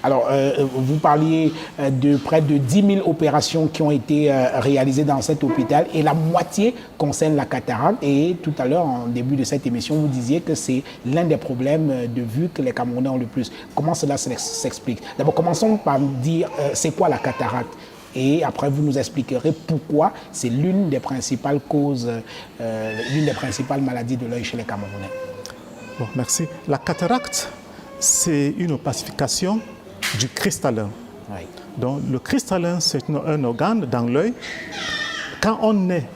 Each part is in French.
Alors, vous parliez de près de 10 000 opérations qui ont été réalisées dans cet hôpital et la moitié concerne la cataracte. Et tout à l'heure, en début de cette émission, vous disiez que c'est l'un des problèmes de vue que les Camerounais ont le plus. Comment cela s'explique? D'abord, commençons par dire c'est quoi la cataracte? Et après, vous nous expliquerez pourquoi c'est l'une des principales causes, l'une des principales maladies de l'œil chez les Camerounais. Bon, merci. La cataracte, c'est une opacification du cristallin. Oui. Donc, le cristallin, c'est un organe dans l'œil. Quand on naît,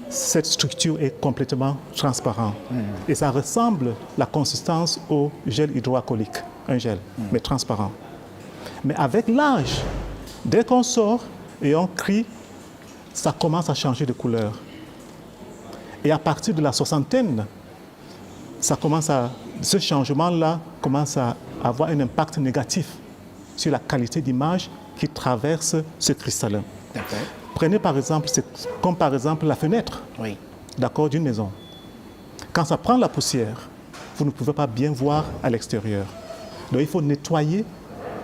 cette structure est complètement transparente. Et ça ressemble la consistance au gel hydroalcoolique, un gel, mais transparent. Mais avec l'âge, dès qu'on sort et on crie, ça commence à changer de couleur. Et à partir de la soixantaine, ce changement-là commence à avoir un impact négatif sur la qualité d'image qui traverse ce cristallin. Prenez par exemple, comme par exemple la fenêtre d'une maison. Quand ça prend la poussière, vous ne pouvez pas bien voir à l'extérieur. Donc il faut nettoyer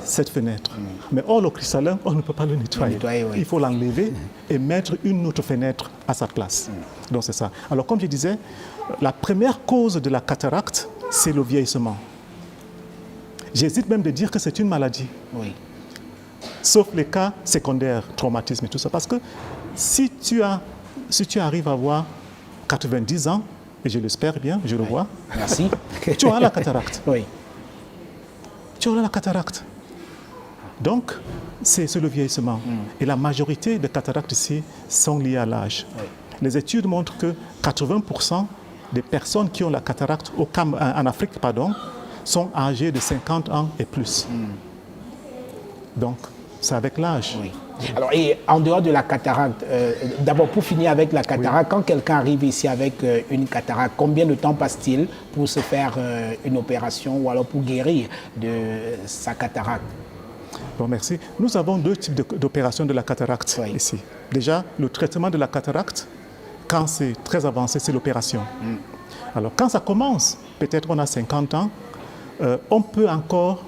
cette fenêtre. Mais or, le cristallin, on ne peut pas le nettoyer. Il faut l'enlever et mettre une autre fenêtre à sa place. Donc c'est ça. Alors comme je disais, la première cause de la cataracte, c'est le vieillissement. J'hésite même de dire que c'est une maladie. Sauf les cas secondaires, traumatisme et tout ça. Parce que si tu arrives à avoir 90 ans, et je l'espère bien, je le vois, merci, tu auras la cataracte. Tu auras la cataracte. Donc, c'est le vieillissement. Et la majorité des cataractes ici sont liées à l'âge. Les études montrent que 80% des personnes qui ont la cataracte en Afrique sont âgées de 50 ans et plus. Donc, c'est avec l'âge. Alors, et en dehors de la cataracte, d'abord pour finir avec la cataracte, quand quelqu'un arrive ici avec une cataracte, combien de temps passe-t-il pour se faire une opération ou alors pour guérir de sa cataracte? Bon, merci. Nous avons deux types d'opérations de la cataracte ici. Déjà, le traitement de la cataracte, quand c'est très avancé, c'est l'opération. Alors, quand ça commence, peut-être on a 50 ans, on peut encore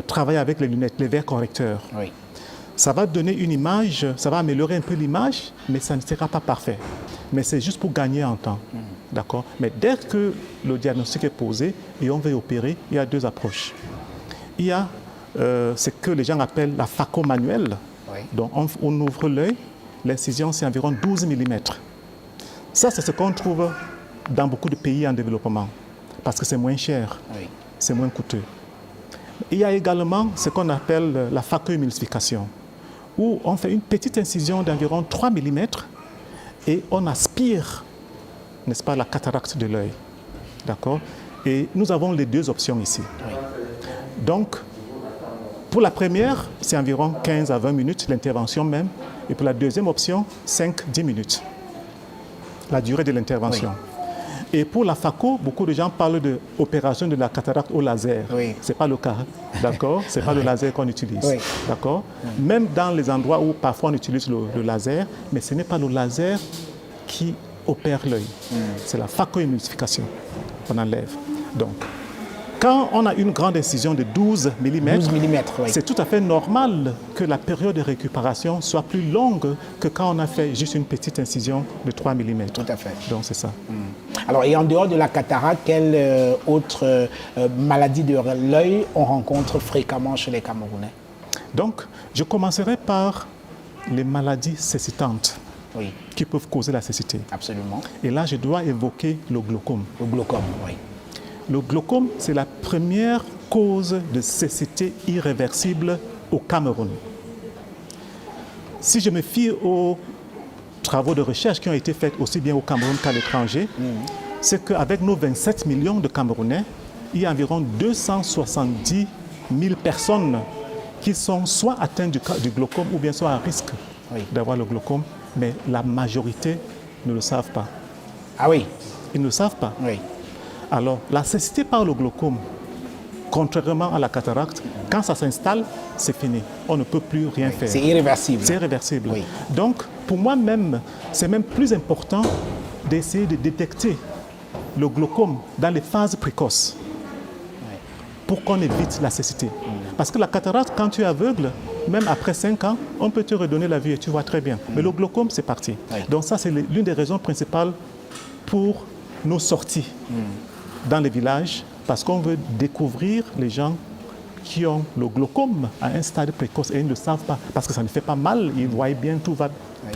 travailler avec les lunettes, les verres correcteurs. Ça va donner une image, ça va améliorer un peu l'image, mais ça ne sera pas parfait. Mais c'est juste pour gagner en temps. D'accord? Mais dès que le diagnostic est posé et on veut opérer, il y a deux approches. Il y a ce que les gens appellent la phaco manuelle. Donc on ouvre l'œil, l'incision c'est environ 12 mm. Ça, c'est ce qu'on trouve dans beaucoup de pays en développement, parce que c'est moins cher, c'est moins coûteux. Il y a également ce qu'on appelle la phacoémulsification, où on fait une petite incision d'environ 3 mm et on aspire, n'est-ce pas, la cataracte de l'œil. D'accord? Et nous avons les deux options ici. Donc, pour la première, c'est environ 15 à 20 minutes, l'intervention même. Et pour la deuxième option, 5-10 minutes, la durée de l'intervention. Et pour la phaco, beaucoup de gens parlent d'opération de la cataracte au laser. Ce n'est pas le cas, d'accord? Ce n'est pas le laser qu'on utilise, d'accord? Même dans les endroits où parfois on utilise le laser, mais ce n'est pas le laser qui opère l'œil. C'est la phacoémulsification qu'on enlève. Donc, quand on a une grande incision de 12 mm, c'est tout à fait normal que la période de récupération soit plus longue que quand on a fait juste une petite incision de 3 mm. Tout à fait. Donc c'est ça. Alors, et en dehors de la cataracte, quelle autre maladie de l'œil on rencontre fréquemment chez les Camerounais? Donc, je commencerai par les maladies cécitantes qui peuvent causer la cécité. Absolument. Et là, je dois évoquer le glaucome. Le glaucome, Le glaucome, c'est la première cause de cécité irréversible au Cameroun. Si je me fie aux travaux de recherche qui ont été faits aussi bien au Cameroun qu'à l'étranger, c'est qu'avec nos 27 millions de Camerounais, il y a environ 270 000 personnes qui sont soit atteintes du glaucome ou bien soit à risque d'avoir le glaucome, mais la majorité ne le savent pas. Ah oui? Ils ne le savent pas. Alors, la cécité par le glaucome, contrairement à la cataracte, quand ça s'installe, c'est fini. On ne peut plus rien faire. C'est irréversible. C'est irréversible. Donc, pour moi-même, c'est même plus important d'essayer de détecter le glaucome dans les phases précoces. pour qu'on évite la cécité. Parce que la cataracte, quand tu es aveugle, même après 5 ans, on peut te redonner la vue et tu vois très bien. Mais le glaucome, c'est parti. Oui. Donc ça, c'est l'une des raisons principales pour nos sorties dans les villages, parce qu'on veut découvrir les gens qui ont le glaucome à un stade précoce et ils ne le savent pas, parce que ça ne fait pas mal, ils voient bien, tout va. Oui.